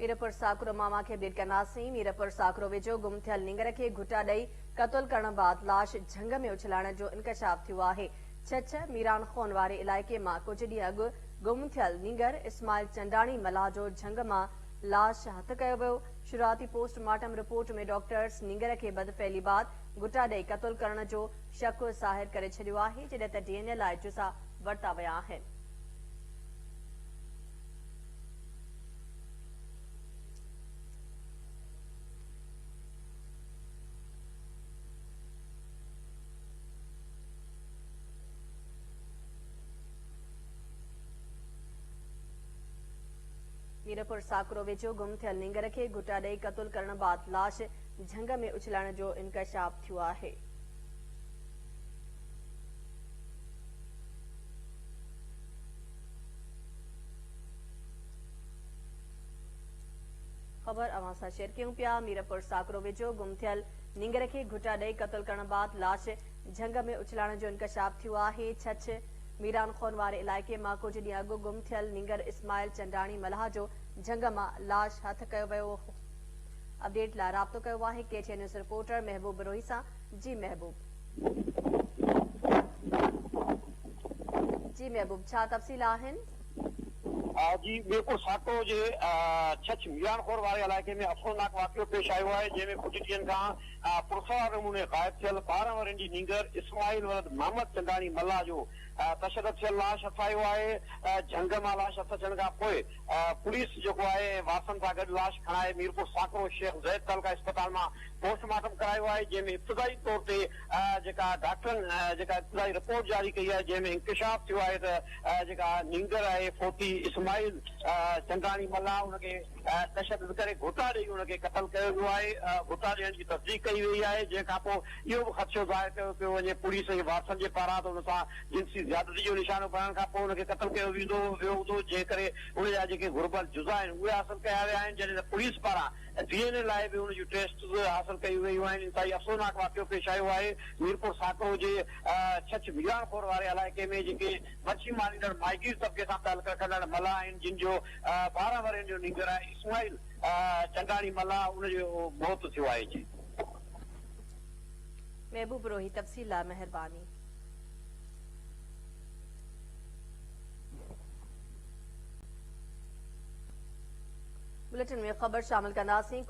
मीरपुर साकरो मामा खे अपडेट कंदासीं। मीरपुर साकरो वेझो गुम थियल नींगर खे घुटा ॾेई क़त्ल करण बाद लाश झंग में उछलाइण जो इंकशाफ थियो आहे। छह मीरान खोन वारे इलाइक़े मां कुझु ॾींहं अॻु गुम थियल नींगर इस्माइल चंडाणी मल्हा जो झंग मां लाश हथ कयो वियो। शुरूआती पोस्टमार्टम रिपोर्ट में डॉक्टर्स नींगर खे बदफैली बाद घुटा ॾेई क़त्ल करण जो शक ज़ाहिर करे छॾियो आहे, जॾहिं त डीएनए लाइ जुज़ा वरिता विया आहिनि। मीरपुर साकरो वेझो गुम थियल नींगर खे घुटा ॾेई क़त्ल करण बाद लाश झंग में उछलाइण जो इंकशाफ थियो आहे। खबर अवां सां शेयर कयूं पिया। मीरपुर साकरो वेझो गुम थियल नींगर खे घुटा ॾेई क़त्ल करण बाद लाश झंग में उछलाइण जो इंकशाफ थियो आहे। छह मीरान खोन वारे इलाइक़े मां कुझु ॾींहं अॻु गुम थियल नींगर इस्माइल चंडाणी मल्हा जो झंग मां लाश हथ कयो वियो। अपडेट लाइ राब्तो कयो आहे केटीएन न्यूज़ रिपोर्टर महबूब रोही सां। जी महबूब, छा तफ़सील आहिनि? जी बिल्कुल साकरो जे छह मीरान खोर वारे इलाइक़े में अफ़सोसनाक वाक़ियो पेश आयो आहे, जंहिंमें कुझु ॾींहंनि खां पुरसवार नमूने ग़ाइब थियल 12 वरनि जी नींगर इस्माइल वलद मोहम्मद चंडाणी मल्हा जो तशदद थियल लाश हथ आयो आहे। झंग मां लाश हथ अचण खां पोइ पुलिस जेको आहे वारसनि सां गॾु लाश खणाए मीरपुर साकरो शेख ज़ैद तालुका अस्पताल मां पोस्टमार्टम करायो आहे, जंहिंमें इब्तिदाई तौर ते जेका डॉक्टरनि जेका इब्तिदाई रिपोर्ट जारी कई आहे, जंहिंमें इंकशाफ थियो आहे त जेका नींगर आहे फोती इस्माइल चंडाणी मल्हा उनखे तशदद करे घुटा ॾेई उनखे क़त्ल कयो वियो आहे। घुटा ॾियण जी तस्दीक कई वई आहे, जंहिंखां पोइ इहो बि ख़दशो ज़ाहिर कयो पियो वञे पुलिस जे वारसनि जे पारां त हुन सां जिन्सी ज़्यादती जो निशानो पवण खां पोइ हुनखे क़त्ल कयो वियो हूंदो, जंहिं करे उन जा जेके घुर्बल जुज़ा आहिनि उहे हासिल कया विया आहिनि, जॾहिं त पुलिस पारां डीएनए लाइ बि हुन जूं टेस्ट हासिल कई वयूं आहिनि। इंतहाई अफ़सोसनाक वाक़ियो पेश आयो आहे मीरपुर साकरो जे छह मीरान खोर वारे इलाइक़े में जेके मच्छी मारींदड़ माइगीर तबिके सां तालुक रखंदड़ मल्हा आहिनि, जिन जो 12 वरनि जो नींगर आहे इस्माइल चंडाणी मल्हा उनजो मौत थियो आहे। जी महबूब रोही, तफ़सील लाइ महिरबानी। बुलेटिन में ख़बर शामिल कंदासीं।